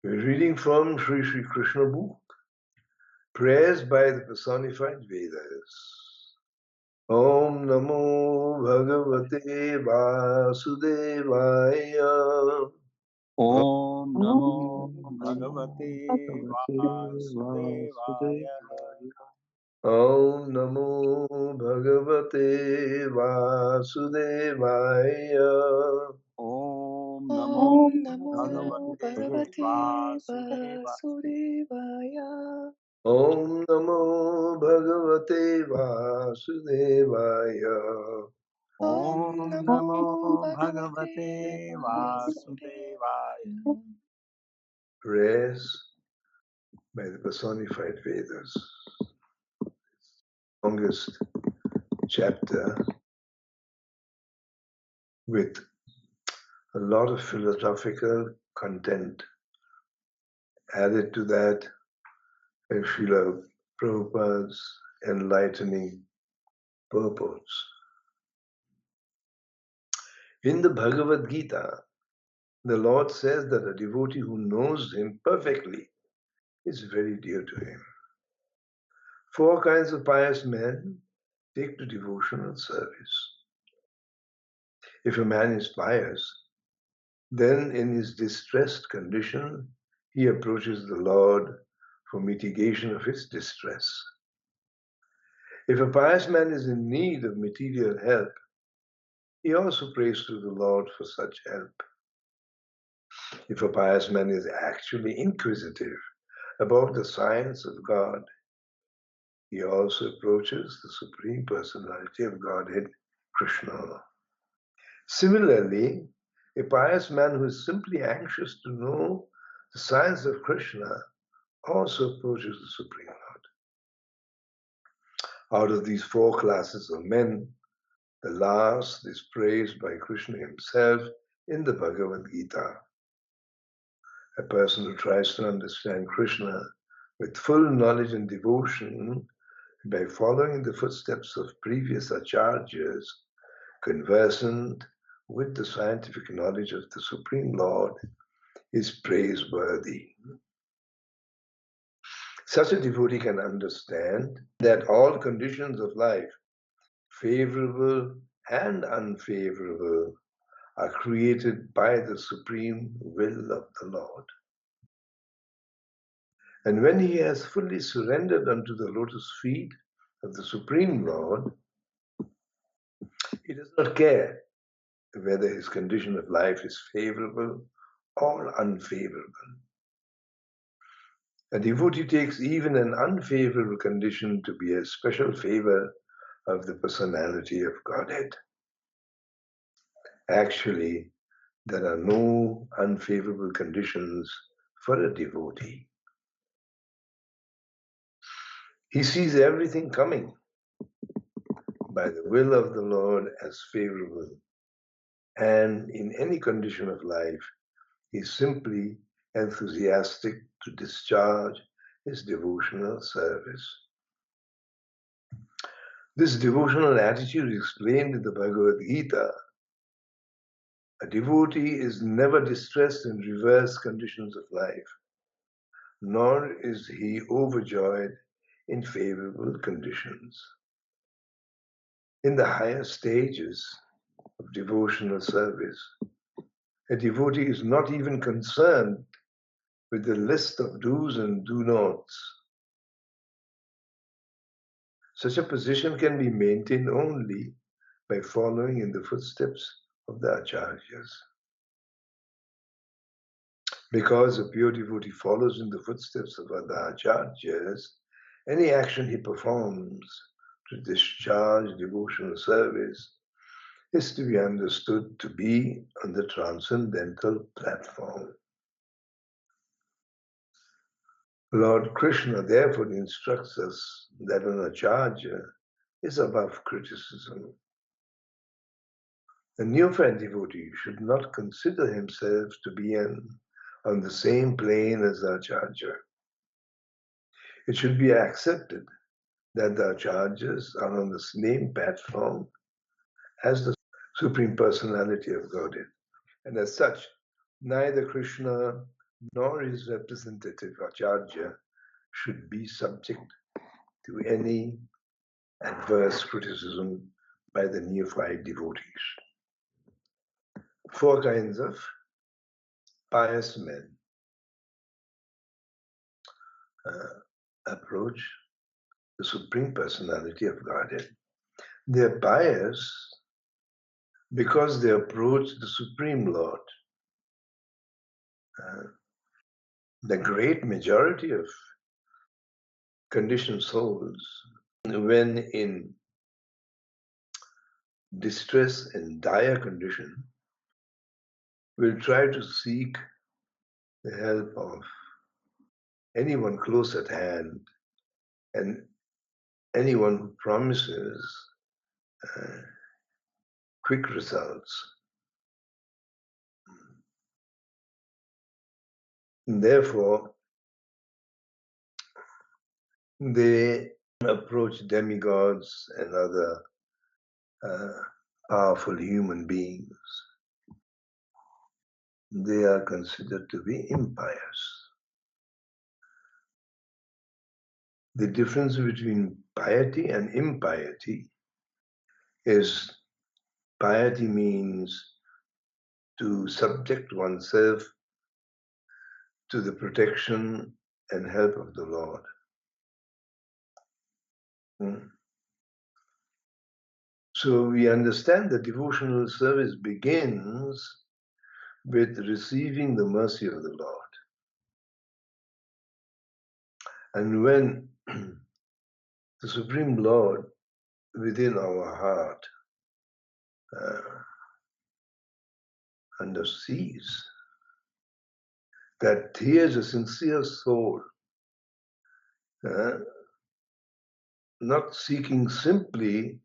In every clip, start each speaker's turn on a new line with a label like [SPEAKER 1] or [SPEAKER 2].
[SPEAKER 1] We're reading from Sri Krishna book, Prayers by the Personified Vedas. Om Namo Bhagavate Vasudevaya.
[SPEAKER 2] Om Namo Bhagavate Vasudevaya.
[SPEAKER 1] Om Namo Bhagavate Vasudevaya.
[SPEAKER 2] Om
[SPEAKER 3] Om
[SPEAKER 2] Namo
[SPEAKER 3] Namo
[SPEAKER 2] Bhagavate
[SPEAKER 3] Bhagavate
[SPEAKER 2] Vasudevaya.
[SPEAKER 3] Vasudevaya.
[SPEAKER 1] Om Namo Bhagavate Vasudevaya.
[SPEAKER 3] Om
[SPEAKER 2] Om
[SPEAKER 3] Namo
[SPEAKER 2] Namo
[SPEAKER 3] Bhagavate
[SPEAKER 2] Bhagavate Vasudevaya.
[SPEAKER 3] Vasudevaya.
[SPEAKER 1] Prayers by the Personified Vedas. Longest chapter with a lot of philosophical content added to that by Srila Prabhupada's enlightening purpose. In the Bhagavad-gītā, the Lord says that a devotee who knows him perfectly is very dear to him. 4 kinds of pious men take to devotional service. If a man is pious, then in his distressed condition, he approaches the Lord for mitigation of his distress. If a pious man is in need of material help, he also prays to the Lord for such help. If a pious man is actually inquisitive about the science of God, he also approaches the Supreme Personality of Godhead, Kṛṣṇa. Similarly, a pious man who is simply anxious to know the science of Krishna also approaches the Supreme Lord. Out of these 4 classes of men, the last is praised by Kṛṣṇa himself in the Bhagavad-gītā. A person who tries to understand Krishna with full knowledge and devotion by following in the footsteps of previous ācāryas, conversant with the scientific knowledge of the Supreme Lord, is praiseworthy. Such a devotee can understand that all conditions of life, favorable and unfavorable, are created by the supreme will of the Lord. And when he has fully surrendered unto the lotus feet of the Supreme Lord, he does not care whether his condition of life is favorable or unfavorable. A devotee takes even an unfavorable condition to be a special favor of the personality of Godhead. Actually, there are no unfavorable conditions for a devotee. He sees everything coming by the will of the Lord as favorable, and in any condition of life, he is simply enthusiastic to discharge his devotional service. This devotional attitude is explained in the Bhagavad-gītā. A devotee is never distressed in reverse conditions of life, nor is he overjoyed in favorable conditions. In the higher stages of devotional service, a devotee is not even concerned with the list of do's and do-nots. Such a position can be maintained only by following in the footsteps of the ācāryas. Because a pure devotee follows in the footsteps of the ācāryas, any action he performs to discharge devotional service is to be understood to be on the transcendental platform. Lord Krishna therefore instructs us that an ācārya is above criticism. A neophyte devotee should not consider himself to be on the same plane as the ācārya. It should be accepted that the ācāryas are on the same platform as the Supreme Personality of Godhead. And as such, neither Krishna nor his representative ācārya should be subject to any adverse criticism by the neophyte devotees. Four kinds of pious men approach the Supreme Personality of Godhead. They are pious because they approach the Supreme Lord. The great majority of conditioned souls, when in distress and dire condition, will try to seek the help of anyone close at hand and anyone who promises quick results. And therefore, they approach demigods and other powerful human beings. They are considered to be impious. The difference between piety and impiety is piety means to subject oneself to the protection and help of the Lord. So we understand that devotional service begins with receiving the mercy of the Lord. And when the Supreme Lord within our heart undersees that he is a sincere soul, not seeking simply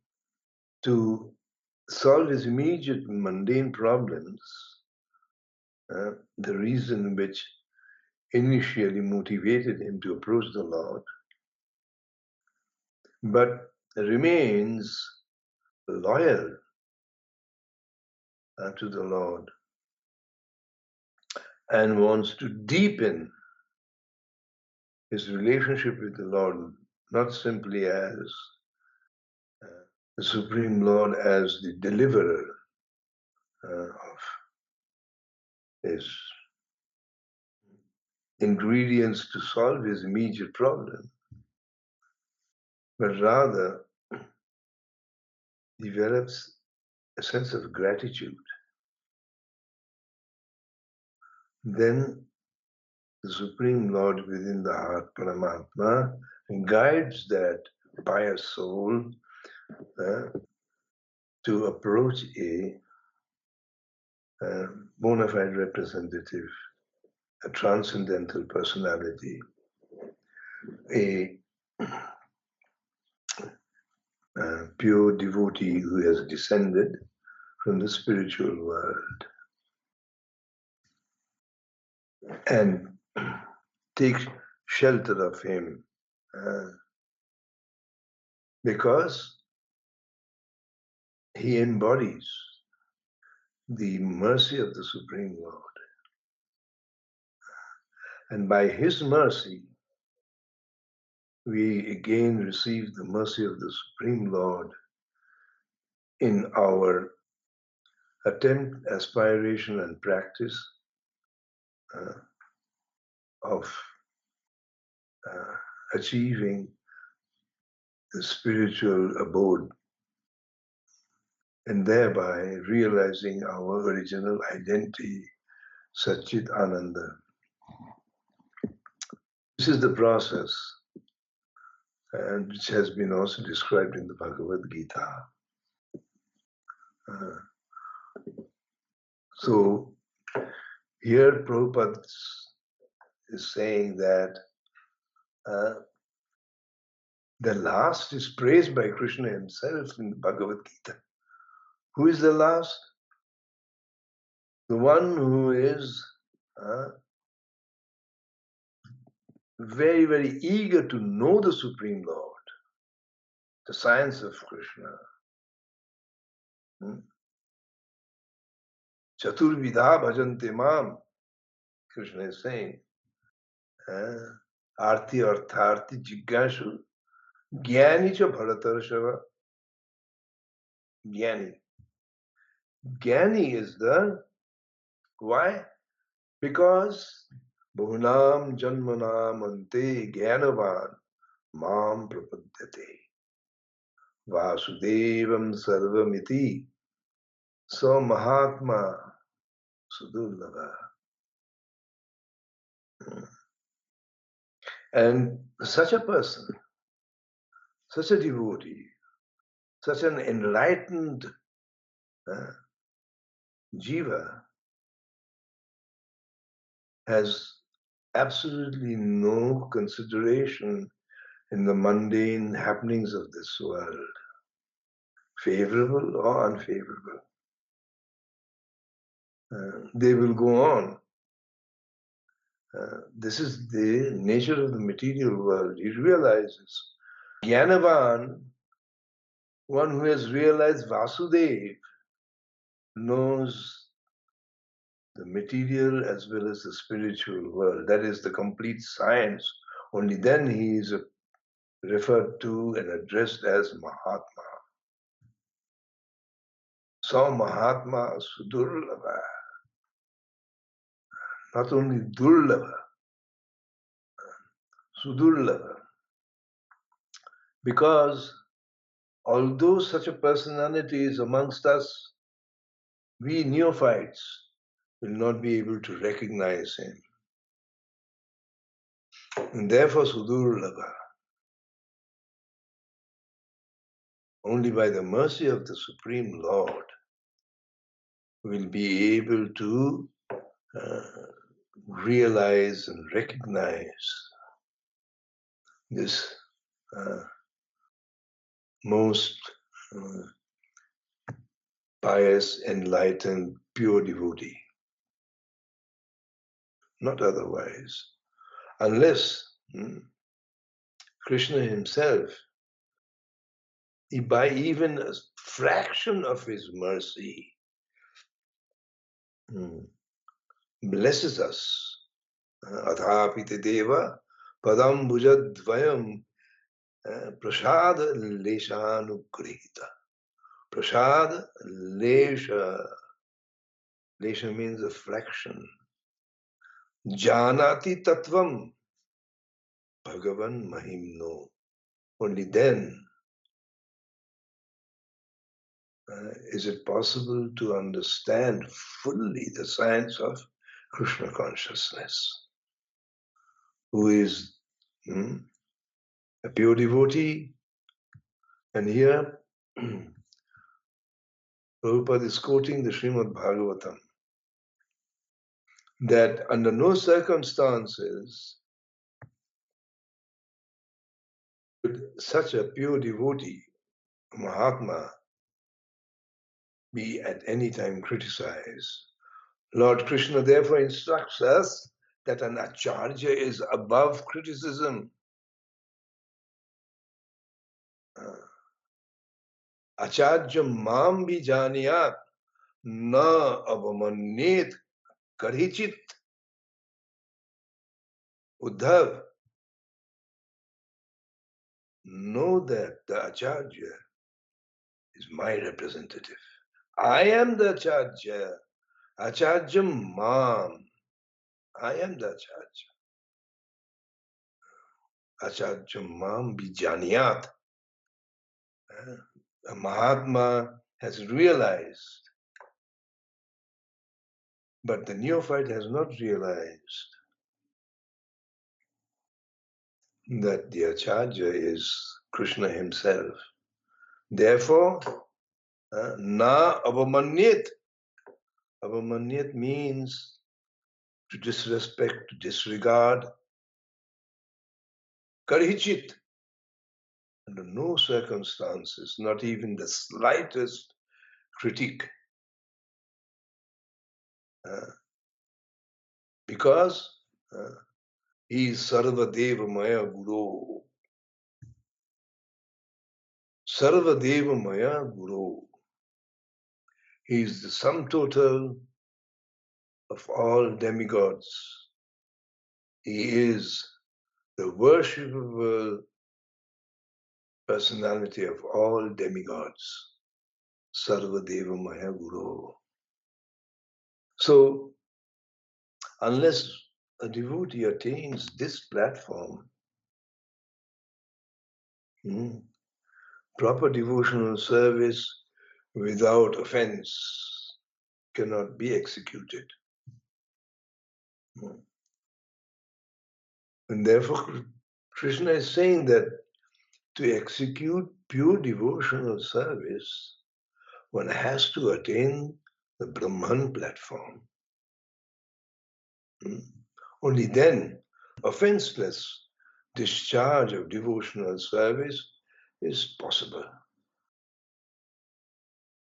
[SPEAKER 1] to solve his immediate mundane problems, the reason which initially motivated him to approach the Lord, but remains loyal to the Lord and wants to deepen his relationship with the Lord, not simply as the Supreme Lord as the deliverer of his ingredients to solve his immediate problem, but rather develops a sense of gratitude. Then the Supreme Lord within the heart, Paramatma, guides that pious soul to approach a bona fide representative, a transcendental personality, a pure devotee who has descended from the spiritual world, and take shelter of him because he embodies the mercy of the Supreme Lord. And by his mercy, we again receive the mercy of the Supreme Lord in our attempt, aspiration, and practice of achieving the spiritual abode, and thereby realizing our original identity, Satchit Ananda. This is the process, and which has been also described in the Bhagavad-gītā. So here Prabhupada is saying that the last is praised by Kṛṣṇa himself in the Bhagavad-gītā. Who is the last? The one who is very, very eager to know the Supreme Lord, the science of Krishna. Chaturvidha bhajante mam. Krishna is saying, arti artharti jiggashu jnani cha bharatarshava. Jnani. Jnani is the, why? Because Bhunam Janmanam Ante Jnanavan Mam Prapadyate Vasudevam Sarvamiti So Mahatma Sudurlava. And such a person, such a devotee, such an enlightened jiva has absolutely no consideration in the mundane happenings of this world, favorable or unfavorable. They will go on. This is the nature of the material world. He realizes. Jnanavan, one who has realized Vasudev, knows the material as well as the spiritual world. That is the complete science. Only then he is referred to and addressed as Mahatma. So Mahatma Sudurlava. Not only Durlava, Sudurlava. Because although such a personality is amongst us, we neophytes will not be able to recognize him. And therefore Sudurlava. Only by the mercy of the Supreme Lord will be able to realize and recognize this most pious, enlightened, pure devotee. Not otherwise. Unless Kṛṣṇa himself, by even a fraction of his mercy, blesses us. Athāpite deva padam bhujadvayam prasad leshanugrihita. Prasad lesha. Lesha means a fraction. Janati tattvam bhagavan mahimno. Only then is it possible to understand fully the science of Krishna consciousness, who is a pure devotee. And here, Prabhupada is quoting the Srimad Bhagavatam, that under no circumstances would such a pure devotee, Mahatma, be at any time criticized. Lord Krishna therefore instructs us that an ācārya is above criticism. Ācārya mam bhi janiyat na avamanyet kadhichit. Uddhav, know that the ācārya is my representative. I am the ācārya. Ācārya mam. I am the ācārya. Ācārya mam bhi janiyat. A Mahatma has realized, but the neophyte has not realized that the ācārya is Krishna himself. Therefore, na avamanyet. Avamanyet means to disrespect, to disregard. Karhichit. Under no circumstances, not even the slightest critique. Because he is Sarvadeva Maya Guru. Sarvadeva Maya Guru. He is the sum total of all demigods He is the worshipable personality of all demigods. Sarvadeva Maya Guru. So, unless a devotee attains this platform, proper devotional service without offense cannot be executed. And therefore, Krishna is saying that to execute pure devotional service, one has to attain the Brahman platform. Only then, offenseless discharge of devotional service is possible.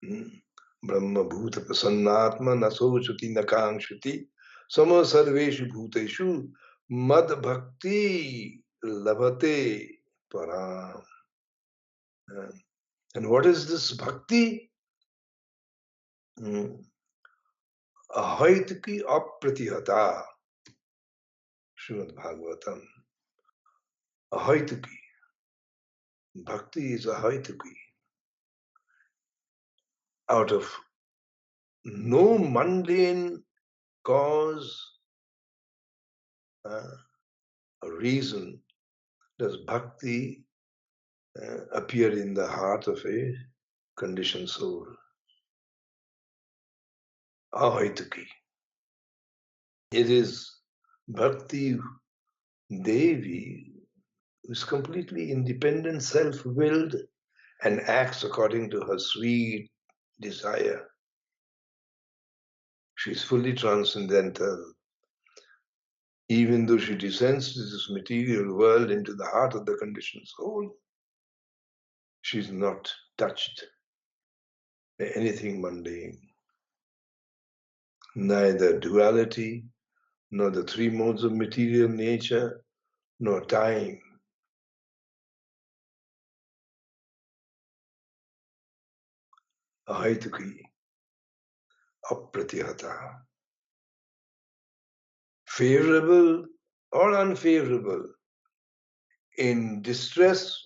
[SPEAKER 1] Brahma bhuta prasannatma nasochuti nakankshati sama sarveshu bhuteshu mad bhakti labhate param. And what is this bhakti? Ahaituki apratihata. Srimad Bhagavatam. Ahaituki. Bhakti is ahaituki. Out of no mundane cause or reason does bhakti appear in the heart of a conditioned soul. Ahaituki. It is Bhakti Devi who is completely independent, self-willed, and acts according to her sweet desire. She is fully transcendental. Even though she descends to this material world into the heart of the conditioned soul, she is not touched by anything mundane. Neither duality, nor the three modes of material nature, nor time. Ahaituki, apratihata. Favorable or unfavorable, in distress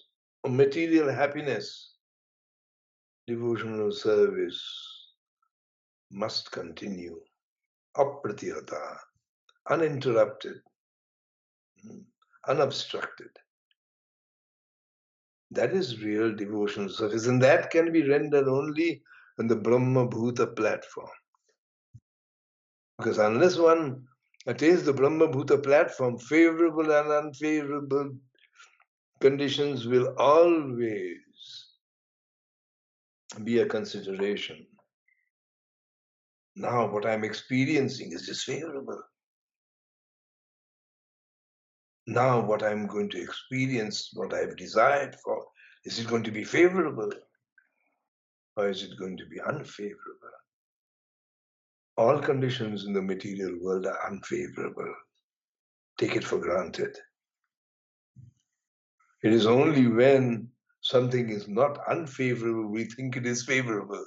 [SPEAKER 1] or material happiness, devotional service must continue. Apratihata, uninterrupted, unobstructed. That is real devotional service, and that can be rendered only on the Brahma Bhuta platform. Because unless one attains the Brahma Bhuta platform, favorable and unfavorable conditions will always be a consideration. Now what I'm experiencing, is this favorable? Now what I'm going to experience, what I've desired for, is it going to be favorable? Or is it going to be unfavorable? All conditions in the material world are unfavorable. Take it for granted. It is only when something is not unfavorable we think it is favorable.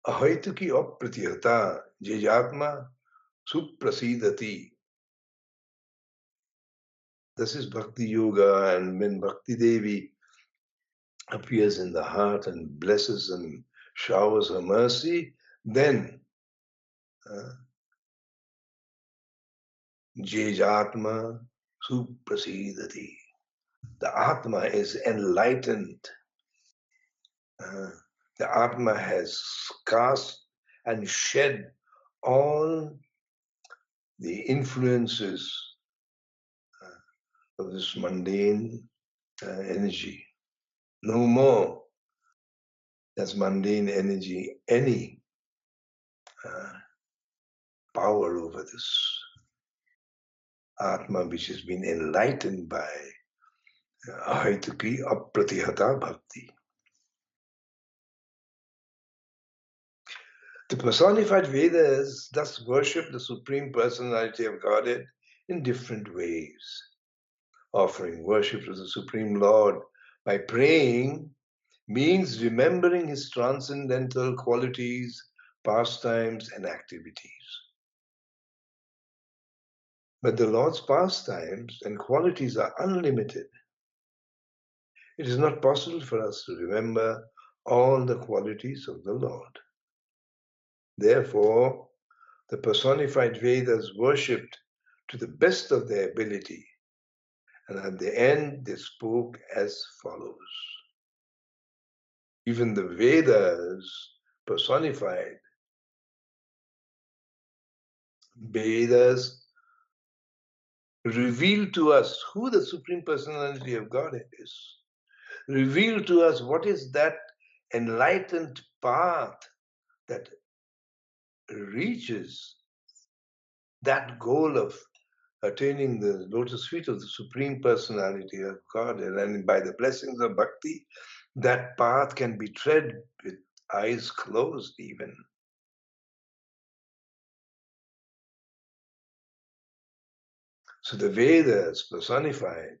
[SPEAKER 1] Ahaituki apratihata jejatma suprasidati. This is Bhakti Yoga, and when Bhakti Devi appears in the heart and blesses and showers her mercy, then Jejatma Suprasidati. The Atma is enlightened. The Atma has cast and shed all the influences of this mundane energy. No more does mundane energy any power over this Atma, which has been enlightened by Ahaituki Apratihata Bhakti. The personified Vedas thus worship the Supreme Personality of Godhead in different ways. Offering worship to the Supreme Lord by praying means remembering His transcendental qualities, pastimes and activities. But the Lord's pastimes and qualities are unlimited. It is not possible for us to remember all the qualities of the Lord. Therefore, the personified Vedas worshipped to the best of their ability, and at the end they spoke as follows. Even the Vedas personified. Vedas reveal to us who the Supreme Personality of Godhead is. Reveal to us what is that enlightened path that reaches that goal of attaining the lotus feet of the Supreme Personality of Godhead. And by the blessings of bhakti, that path can be tread with eyes closed even. So the Vedas personified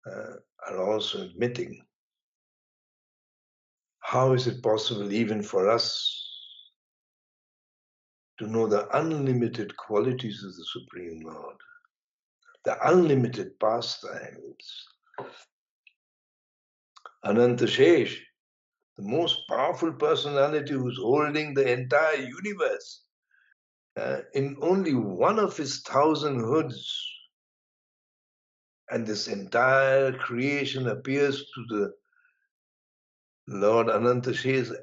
[SPEAKER 1] are also admitting, how is it possible even for us to know the unlimited qualities of the Supreme Lord, the unlimited pastimes? Ananta Shesh, the most powerful personality who's holding the entire universe, in only one of his 1,000 hoods, and this entire creation appears to the Lord Ananta Shesh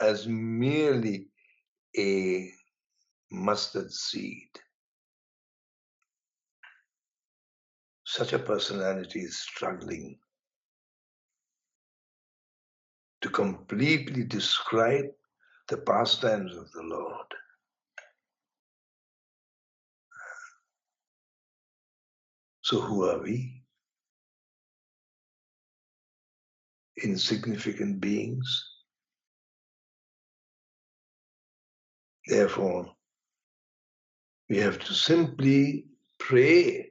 [SPEAKER 1] as merely a mustard seed. Such a personality is struggling to completely describe the pastimes of the Lord. So who are we? Insignificant beings. Therefore, we have to simply pray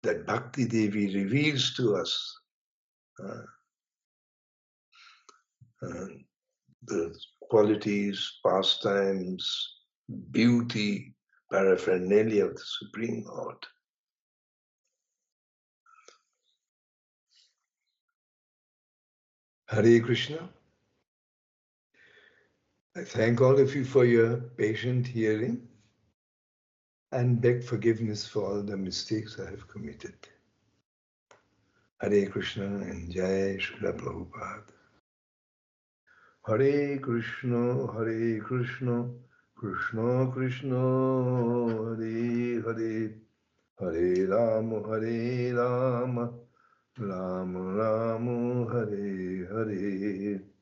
[SPEAKER 1] that Bhakti Devi reveals to us the qualities, pastimes, beauty, paraphernalia of the Supreme Lord. Hare Krishna. I thank all of you for your patient hearing and beg forgiveness for all the mistakes I have committed. Hare Krishna and Jai Srila Prabhupada. Hare Krishna, Krishna Krishna, Hare Hare, Hare Rama, Rama Rama, Hare Hare.